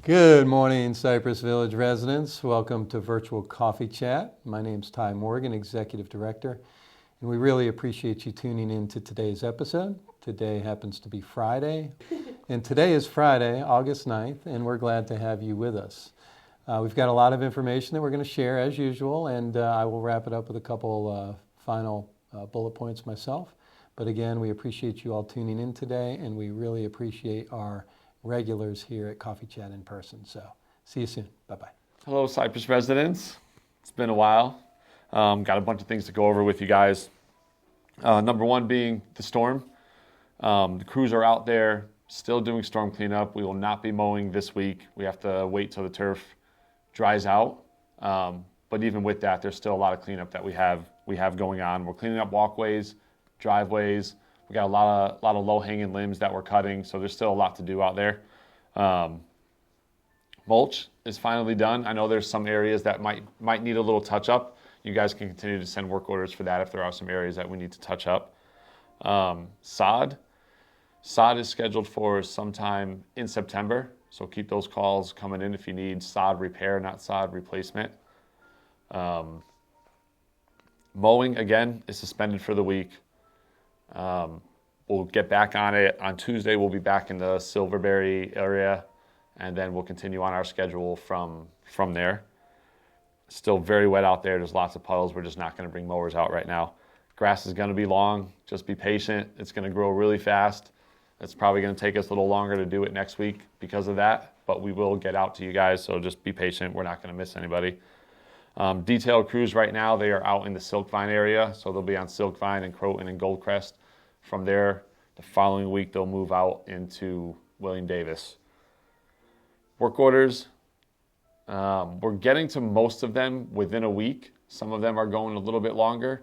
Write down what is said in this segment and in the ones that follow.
Good morning, Cypress Village residents. Welcome to Virtual Coffee Chat. My name's Ty Morgan, Executive Director, and we really appreciate you tuning in to today's episode. Today happens to be Friday, and today is Friday, August 9th, and we're glad to have you with us. We've got a lot of information that we're going to share as usual, and I will wrap it up with a couple final bullet points myself. But again, we appreciate you all tuning in today, and we really appreciate our regulars here at Coffee Chat in person. So see you soon. Bye-bye. Hello, Cypress residents. It's been a while. Got a bunch of things to go over with you guys. Number one being the storm. The crews are out there still doing storm cleanup. We will not be mowing this week. We have to wait till the turf dries out. But even with that, there's still a lot of cleanup that we have going on. We're cleaning up walkways, driveways. We got a lot of low-hanging limbs that we're cutting, so there's still a lot to do out there. Mulch is finally done. I know there's some areas that might need a little touch-up. You guys can continue to send work orders for that if there are some areas that we need to touch up. Sod is scheduled for sometime in September, so keep those calls coming in if you need sod repair, not sod replacement. Mowing, again, is suspended for the week. We'll get back on it on Tuesday. We'll be back in the Silverberry area, and then we'll continue on our schedule from there. Still very wet out there. There's lots of puddles. We're just not going to bring mowers out right now. Grass is going to be long. Just be patient. It's going to grow really fast. It's probably going to take us a little longer to do it next week because of that, but we will get out to you guys, so just be patient. We're not going to miss anybody. Detail crews right now, they are out in the Silkvine area, so they'll be on Silkvine and Croton and Goldcrest. From there, the following week, they'll move out into William Davis. Work orders, we're getting to most of them within a week. Some of them are going a little bit longer,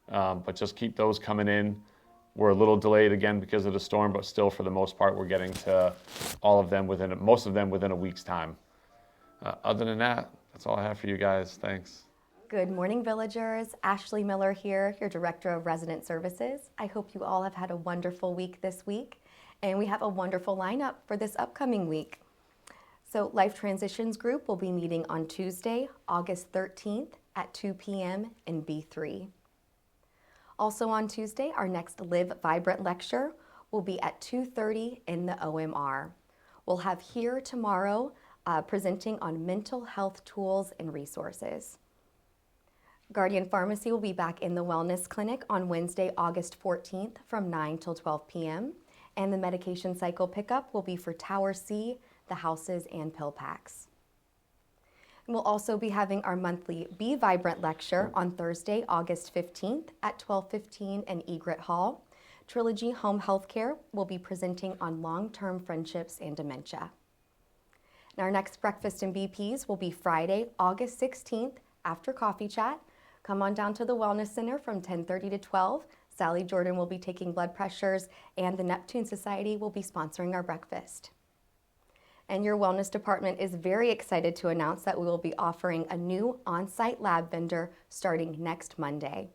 but just keep those coming in. We're a little delayed again because of the storm, but still, for the most part, we're getting to most of them within a week's time. Other than that, that's all I have for you guys. Thanks. Good morning, villagers. Ashley Miller here, your Director of Resident Services. I hope you all have had a wonderful week this week, and we have a wonderful lineup for this upcoming week. So Life Transitions Group will be meeting on Tuesday, August 13th at 2 p.m. in B3. Also on Tuesday, our next Live Vibrant lecture will be at 2:30 in the OMR. We'll have Here tomorrow presenting on mental health tools and resources. Guardian Pharmacy will be back in the Wellness Clinic on Wednesday, August 14th from 9 till 12 p.m. And the medication cycle pickup will be for Tower C, the houses, and pill packs. And we'll also be having our monthly Be Vibrant lecture on Thursday, August 15th at 12:15 in Egret Hall. Trilogy Home Healthcare will be presenting on long-term friendships and dementia. And our next breakfast in BPs will be Friday, August 16th after Coffee Chat. Come on down to the Wellness Center from 10:30 to 12. Sally Jordan will be taking blood pressures, and the Neptune Society will be sponsoring our breakfast. And your wellness department is very excited to announce that we will be offering a new on-site lab vendor starting next Monday.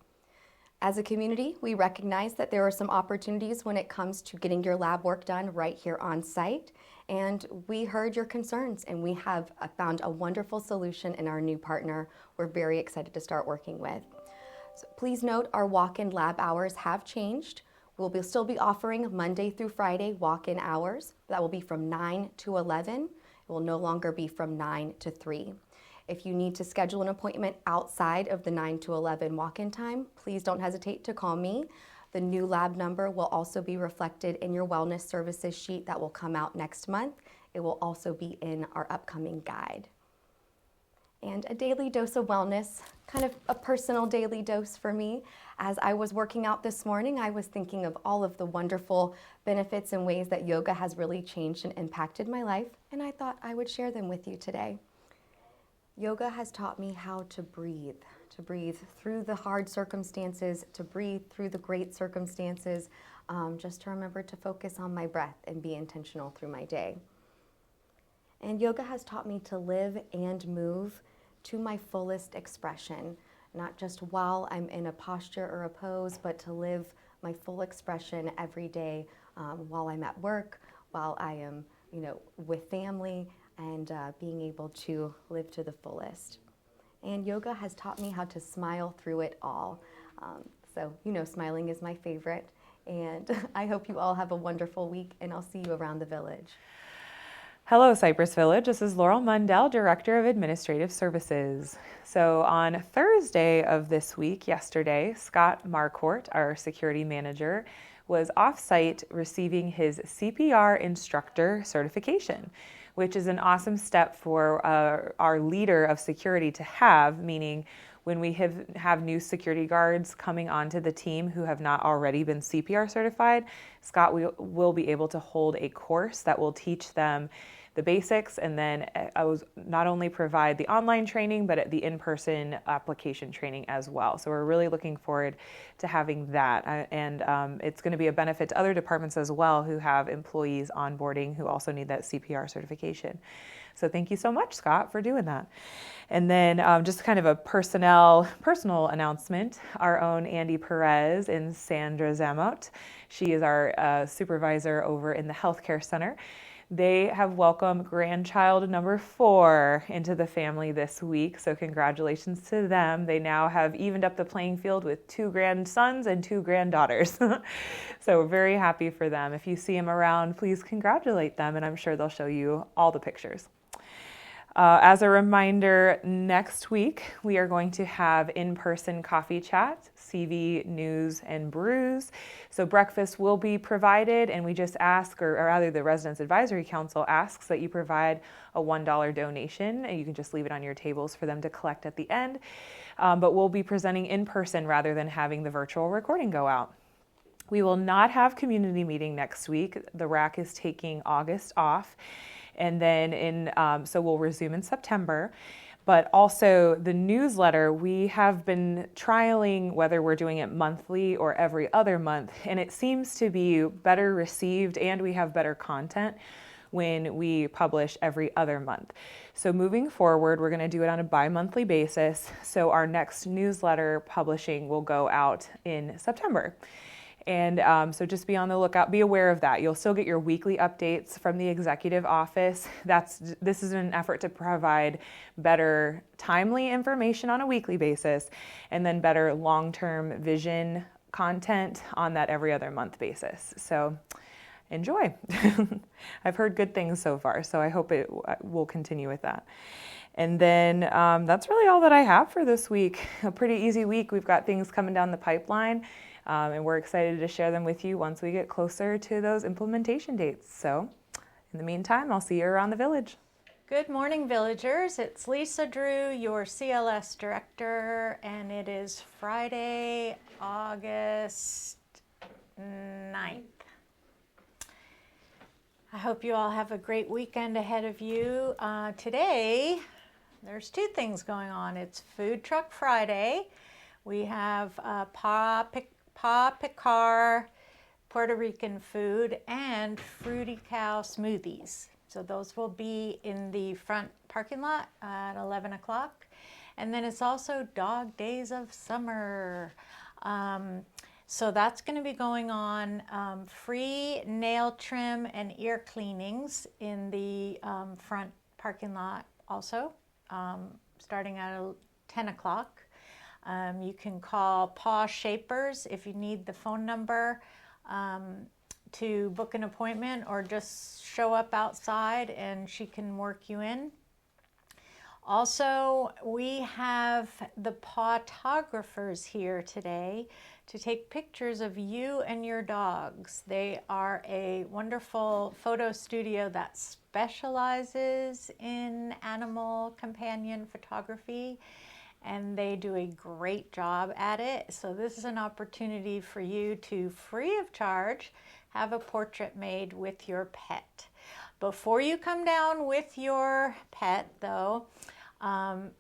As a community, we recognize that there are some opportunities when it comes to getting your lab work done right here on site. And we heard your concerns, and we have found a wonderful solution in our new partner we're very excited to start working with. So please note our walk-in lab hours have changed. We'll still be offering Monday through Friday walk-in hours. That will be from 9 to 11. It will no longer be from 9 to 3. If you need to schedule an appointment outside of the 9 to 11 walk-in time, please don't hesitate to call me. The new lab number will also be reflected in your wellness services sheet that will come out next month. It will also be in our upcoming guide. And a daily dose of wellness, kind of a personal daily dose for me. As I was working out this morning, I was thinking of all of the wonderful benefits and ways that yoga has really changed and impacted my life, and I thought I would share them with you today. Yoga has taught me how to breathe through the hard circumstances, to breathe through the great circumstances, just to remember to focus on my breath and be intentional through my day. And yoga has taught me to live and move to my fullest expression, not just while I'm in a posture or a pose, but to live my full expression every day while I'm at work, while I am, with family. and being able to live to the fullest. And yoga has taught me how to smile through it all. So, smiling is my favorite. And I hope you all have a wonderful week, and I'll see you around the village. Hello, Cypress Village. This is Laurel Mundell, Director of Administrative Services. So on Thursday of this week, yesterday, Scott Marcourt, our security manager, was off-site receiving his CPR instructor certification, which is an awesome step for our leader of security to have, meaning when we have new security guards coming onto the team who have not already been CPR certified, Scott will be able to hold a course that will teach them the basics, and then I was not only provide the online training, but the in-person application training as well. So we're really looking forward to having that. And it's going to be a benefit to other departments as well who have employees onboarding who also need that CPR certification. So thank you so much, Scott, for doing that. And then just kind of a personal announcement, our own Andy Perez and Sandra Zamot. She is our supervisor over in the healthcare center. They have welcomed grandchild number 4 into the family this week, so congratulations to them. They now have evened up the playing field with 2 grandsons and 2 granddaughters. So we're very happy for them. If you see them around, please congratulate them, and I'm sure they'll show you all the pictures. As a reminder, next week we are going to have in-person coffee chat, CV News and Brews. So breakfast will be provided, and we just ask, or rather the Residents Advisory Council asks that you provide a $1 donation, and you can just leave it on your tables for them to collect at the end. But we'll be presenting in person rather than having the virtual recording go out. We will not have community meeting next week. The RAC is taking August off. And then so we'll resume in September. But also the newsletter, we have been trialing whether we're doing it monthly or every other month. And it seems to be better received, and we have better content when we publish every other month. So moving forward, we're going to do it on a bi-monthly basis. So our next newsletter publishing will go out in September. And so just be on the lookout, be aware of that. You'll still get your weekly updates from the executive office. This is an effort to provide better timely information on a weekly basis, and then better long-term vision content on that every other month basis. So enjoy. I've heard good things so far, so I hope it will continue with that. And then that's really all that I have for this week. A pretty easy week. We've got things coming down the pipeline. And we're excited to share them with you once we get closer to those implementation dates. So in the meantime, I'll see you around the village. Good morning, villagers. It's Lisa Drew, your CLS director, and it is Friday, August 9th. I hope you all have a great weekend ahead of you. Today, there's 2 things going on. It's Food Truck Friday. We have Pa Picar Puerto Rican food and Fruity Cow smoothies. So those will be in the front parking lot at 11 o'clock. And then it's also Dog Days of Summer. So that's going to be going on. Free nail trim and ear cleanings in the front parking lot also, starting at 10 o'clock. You can call Paw Shapers if you need the phone number to book an appointment, or just show up outside and she can work you in. Also, we have the pawtographers here today to take pictures of you and your dogs. They are a wonderful photo studio that specializes in animal companion photography, and they do a great job at it. So this is an opportunity for you to, free of charge, have a portrait made with your pet. Before you come down with your pet, though,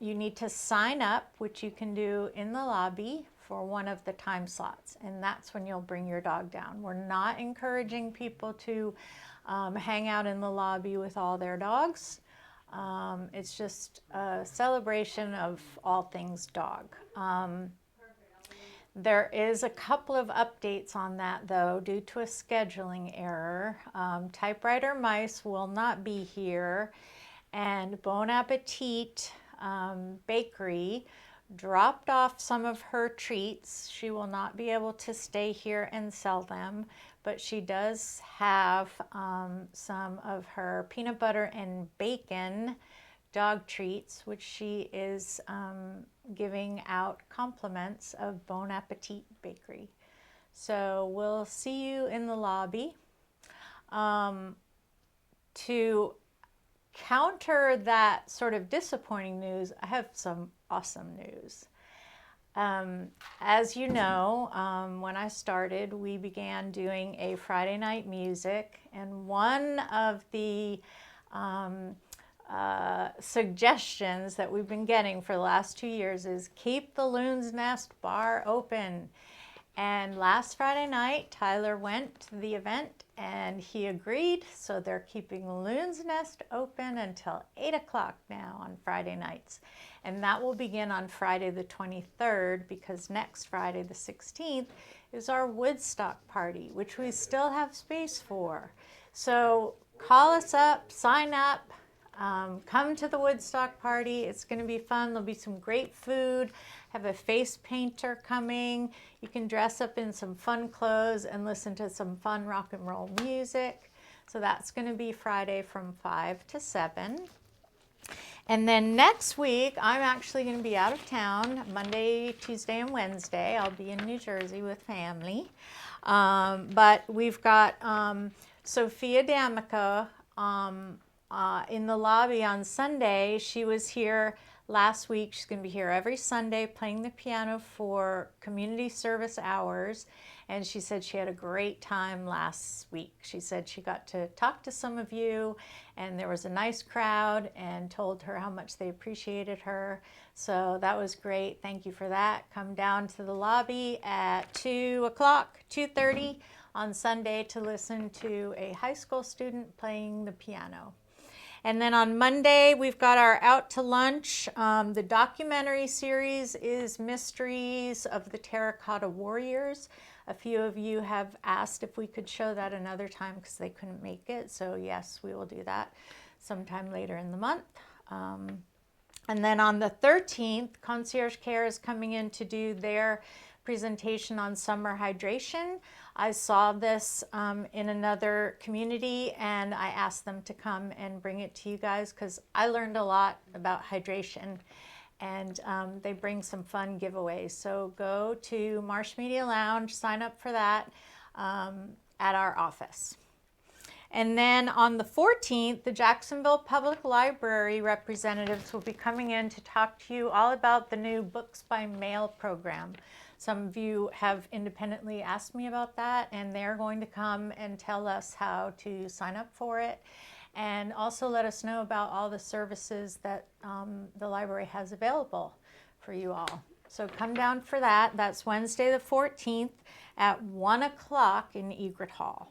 you need to sign up, which you can do in the lobby for one of the time slots, and that's when you'll bring your dog down. We're not encouraging people to hang out in the lobby with all their dogs. It's just a celebration of all things dog. There is a couple of updates on that, though, due to a scheduling error. Typewriter Mice will not be here, and Bon Appetit Bakery dropped off some of her treats. She will not be able to stay here and sell them, but she does have some of her peanut butter and bacon dog treats, which she is giving out compliments of Bon Appetit Bakery. So we'll see you in the lobby. To counter that sort of disappointing news, I have some awesome news. As you know, when I started, we began doing a Friday night music, and one of the suggestions that we've been getting for the last 2 years is keep the Loon's Nest bar open. And last Friday night, Tyler went to the event and he agreed, so they're keeping the Loon's Nest open until 8 o'clock now on Friday nights. And that will begin on Friday the 23rd, because next Friday the 16th is our Woodstock party, which we still have space for. So call us up, sign up, come to the Woodstock party. It's going to be fun. There'll be some great food. Have a face painter coming. You can dress up in some fun clothes and listen to some fun rock and roll music. So that's going to be Friday from 5 to 7. And then next week, I'm actually going to be out of town Monday, Tuesday, and Wednesday. I'll be in New Jersey with family. But we've got Sophia D'Amico in the lobby on Sunday. She was here last week. She's going to be here every Sunday playing the piano for community service hours. And she said she had a great time last week. She said she got to talk to some of you, and there was a nice crowd, and told her how much they appreciated her. So that was great. Thank you for that. Come down to the lobby at 2 o'clock, 2:30 on Sunday to listen to a high school student playing the piano. And then on Monday, we've got our Out to Lunch. The documentary series is Mysteries of the Terracotta Warriors. A few of you have asked if we could show that another time because they couldn't make it. So yes, we will do that sometime later in the month. And then on the 13th, Concierge Care is coming in to do their presentation on summer hydration. I saw this in another community, and I asked them to come and bring it to you guys because I learned a lot about hydration, and they bring some fun giveaways. So go to Marsh Media Lounge, sign up for that at our office. And then on the 14th, the Jacksonville Public Library representatives will be coming in to talk to you all about the new Books by Mail program. Some of you have independently asked me about that, and they're going to come and tell us how to sign up for it, and also let us know about all the services that the library has available for you all. So come down for that. That's Wednesday the 14th at 1 o'clock in Egret Hall.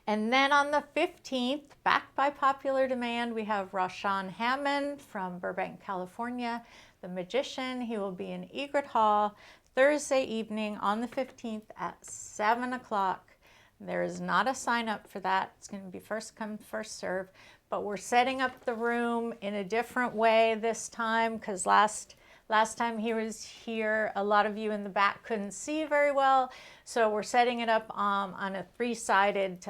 And then on the 15th, back by popular demand, we have Rashawn Hammond from Burbank, California, the magician. He will be in Egret Hall Thursday evening on the 15th at 7 o'clock. There is not a sign up for that. It's going to be first come, first serve. But we're setting up the room in a different way this time, because last time he was here, a lot of you in the back couldn't see very well. So we're setting it up on a 3-sided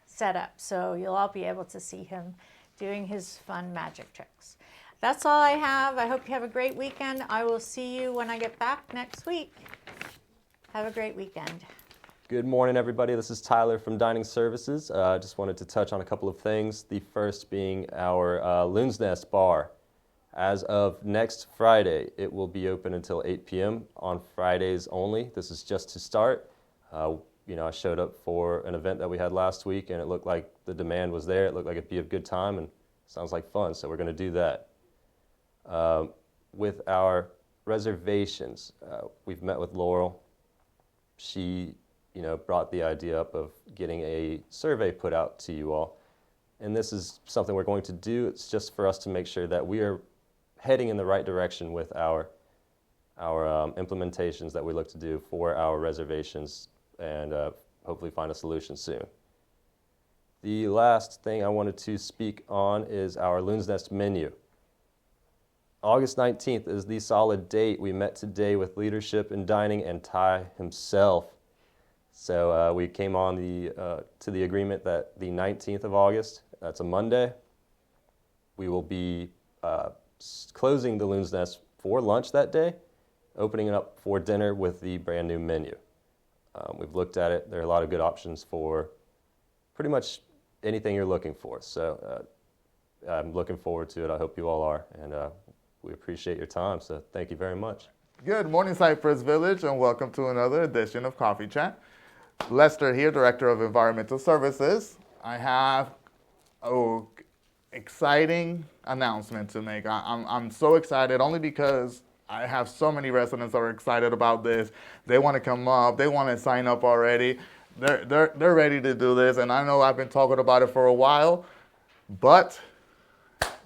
setup. So you'll all be able to see him doing his fun magic tricks. That's all I have. I hope you have a great weekend. I will see you when I get back next week. Have a great weekend. Good morning, everybody. This is Tyler from Dining Services. I just wanted to touch on a couple of things. The first being our Loon's Nest bar. As of next Friday, it will be open until 8 p.m. on Fridays only. This is just to start. I showed up for an event that we had last week, and it looked like the demand was there. It looked like it'd be a good time, and sounds like fun, so we're going to do that. With our reservations, we've met with Laurel. She, brought the idea up of getting a survey put out to you all. And this is something we're going to do. It's just for us to make sure that we are heading in the right direction with our implementations that we look to do for our reservations, and hopefully find a solution soon. The last thing I wanted to speak on is our Loon's Nest menu. August 19th is the solid date. We met today with leadership in dining and Ty himself. So we came on to the agreement that the 19th of August, that's a Monday, we will be closing the Loon's Nest for lunch that day, opening it up for dinner with the brand new menu. We've looked at it. There are a lot of good options for pretty much anything you're looking for. So I'm looking forward to it. I hope you all are. And we appreciate your time. So thank you very much. Good morning, Cypress Village, and welcome to another edition of Coffee Chat. Lester here, Director of Environmental Services. I have an exciting announcement to make. I'm so excited only because I have so many residents that are excited about this. They want to come up. They want to sign up already. They're ready to do this, and I know I've been talking about it for a while, but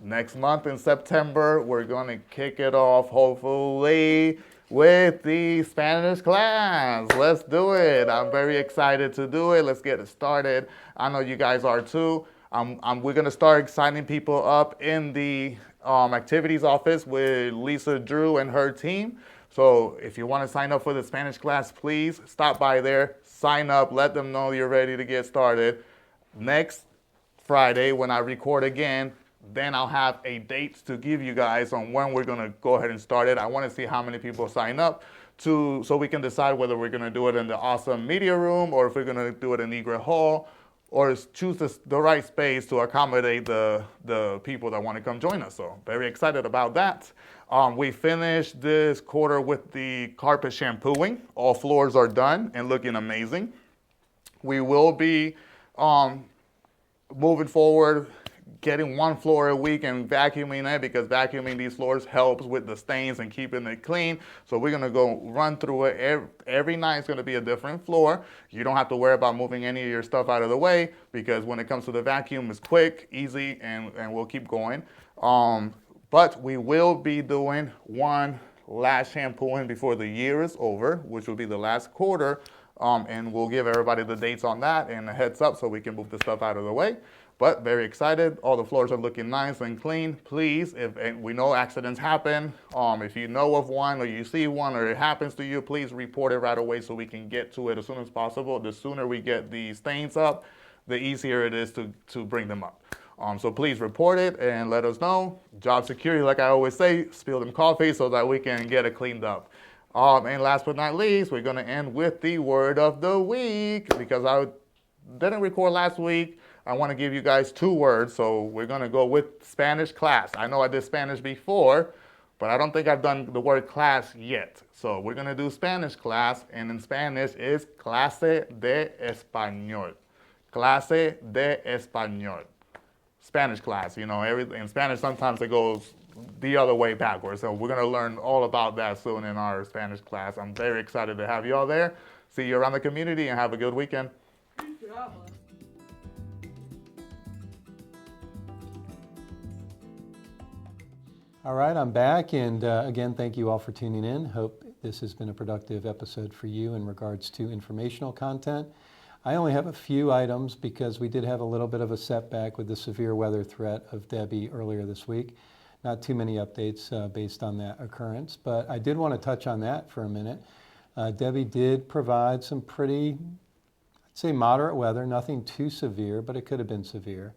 next month in September, we're going to kick it off, hopefully, with the Spanish class. Let's do it. I'm very excited to do it. Let's get it started. I know you guys are too. We're going to start signing people up in the activities office with Lisa Drew and her team. So if you want to sign up for the Spanish class, please stop by there, sign up, let them know you're ready to get started. Next Friday, when I record again, then I'll have a date to give you guys on when we're going to go ahead and start it. I want to see how many people sign up so we can decide whether we're going to do it in the awesome media room or if we're going to do it in Egret Hall, or choose the right space to accommodate the people that want to come join us. So very excited about that. We finished this quarter with the carpet shampooing. All floors are done and looking amazing. We will be moving forward, getting one floor a week and vacuuming it, because vacuuming these floors helps with the stains and keeping it clean. So we're going to go run through it. Every night is going to be a different floor. You don't have to worry about moving any of your stuff out of the way, because when it comes to the vacuum, it's quick, easy, and we'll keep going. But we will be doing one last shampooing before the year is over, which will be the last quarter. And we'll give everybody the dates on that and a heads up so we can move the stuff out of the way. But very excited. All the floors are looking nice and clean. Please, and we know accidents happen. If you know of one or you see one or it happens to you, please report it right away so we can get to it as soon as possible. The sooner we get the stains up, the easier it is to bring them up. So please report it and let us know. Job security, like I always say, spill them coffee so that we can get it cleaned up. And last but not least, we're going to end with the word of the week, because I didn't record last week. I want to give you guys 2 words, so we're going to go with Spanish class. I know I did Spanish before, but I don't think I've done the word class yet. So we're going to do Spanish class, and in Spanish is clase de español. Clase de español. Spanish class, you know, in Spanish sometimes it goes the other way backwards. So we're going to learn all about that soon in our Spanish class. I'm very excited to have you all there. See you around the community and have a good weekend. All right, I'm back, and again, thank you all for tuning in. Hope this has been a productive episode for you in regards to informational content. I only have a few items because we did have a little bit of a setback with the severe weather threat of Debbie earlier this week. Not too many updates based on that occurrence, but I did want to touch on that for a minute. Debbie did provide some pretty, I'd say moderate weather, nothing too severe, but it could have been severe.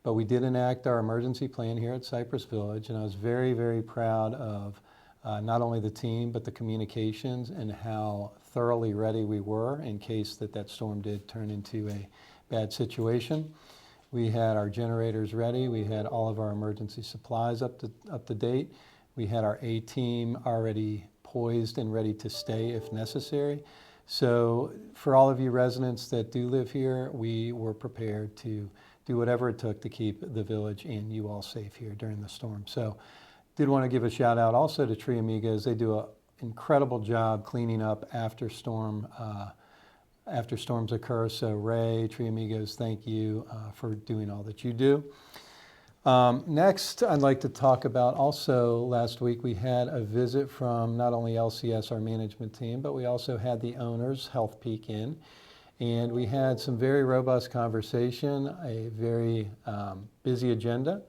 But we did enact our emergency plan here at Cypress Village, and I was very, very proud of not only the team, but the communications and how thoroughly ready we were in case that storm did turn into a bad situation. We had our generators ready. We had all of our emergency supplies up to date. We had our A-team already poised and ready to stay if necessary. So for all of you residents that do live here, we were prepared to do whatever it took to keep the village and you all safe here during the storm. So did want to give a shout out also to Tree Amigos. They do an incredible job cleaning up after storms occur. So Ray, Tree Amigos, thank you for doing all that you do. Next, I'd like to talk about also last week we had a visit from not only LCS, our management team, but we also had the owners, Health Peak in. And we had some very robust conversation, a very busy agenda.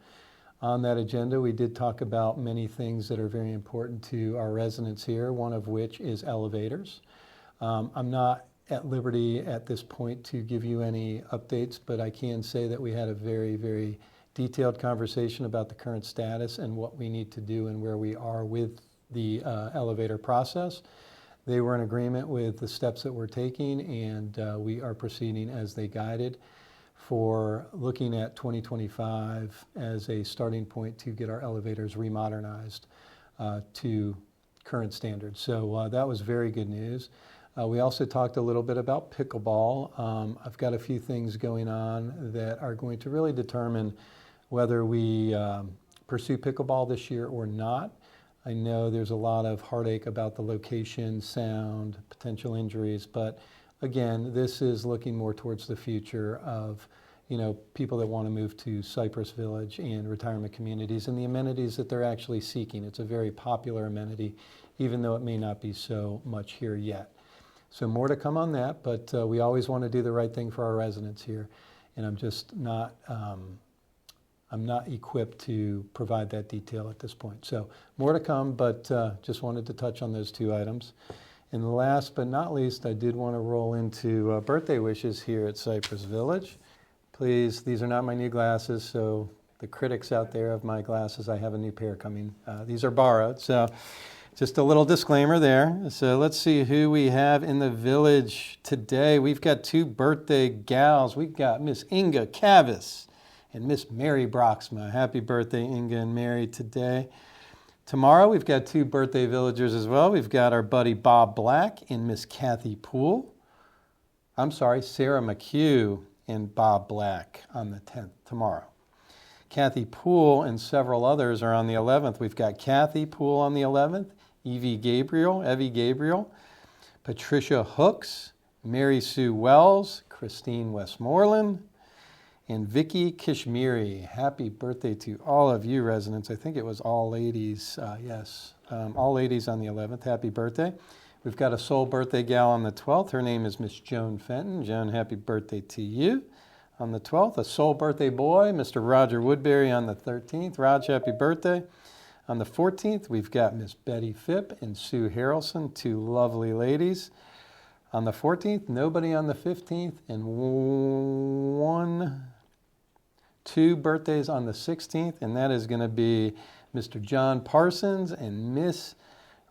On that agenda, we did talk about many things that are very important to our residents here, one of which is elevators. I'm not at liberty at this point to give you any updates, but I can say that we had a very, very detailed conversation about the current status and what we need to do and where we are with the elevator process. They were in agreement with the steps that we're taking, and we are proceeding as they guided for looking at 2025 as a starting point to get our elevators remodernized to current standards. So that was very good news. We also talked a little bit about pickleball. I've got a few things going on that are going to really determine whether we pursue pickleball this year or not. I know there's a lot of heartache about the location, sound, potential injuries, but again, this is looking more towards the future of, people that want to move to Cypress Village and retirement communities and the amenities that they're actually seeking. It's a very popular amenity, even though it may not be so much here yet. So more to come on that, but we always want to do the right thing for our residents here, and I'm just not equipped to provide that detail at this point. So more to come, but just wanted to touch on those two items. And last but not least, I did want to roll into birthday wishes here at Cypress Village. Please, these are not my new glasses, so the critics out there of my glasses, I have a new pair coming. These are borrowed, so just a little disclaimer there. So let's see who we have in the village today. We've got two birthday gals. We've got Miss Inga Cavis and Miss Mary Broxma. Happy birthday, Inga and Mary, today. Tomorrow, we've got two birthday villagers as well. We've got our buddy Bob Black and Miss Kathy Poole. Sarah McHugh and Bob Black on the 10th, tomorrow. Kathy Poole and several others are on the 11th. We've got Kathy Poole on the 11th, Evie Gabriel, Patricia Hooks, Mary Sue Wells, Christine Westmoreland, and Vicky Kashmiri. Happy birthday to all of you residents. I think it was all ladies. All ladies on the 11th. Happy birthday. We've got a soul birthday gal on the 12th. Her name is Miss Joan Fenton. Joan, happy birthday to you on the 12th. A soul birthday boy, Mr. Roger Woodbury on the 13th. Raj, happy birthday. On the 14th, we've got Miss Betty Phipp and Sue Harrelson, two lovely ladies. On the 14th, nobody on the 15th, and two birthdays on the 16th, and that is going to be Mr. John Parsons and Miss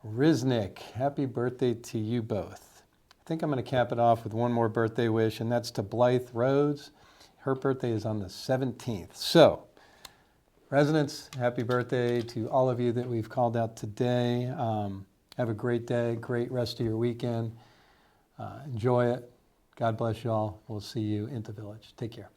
Risnick. Happy birthday to you both. I think I'm going to cap it off with one more birthday wish, and that's to Blythe Rhodes. Her birthday is on the 17th. So, residents, happy birthday to all of you that we've called out today. Have a great day, great rest of your weekend. Enjoy it. God bless you all. We'll see you in the village. Take care.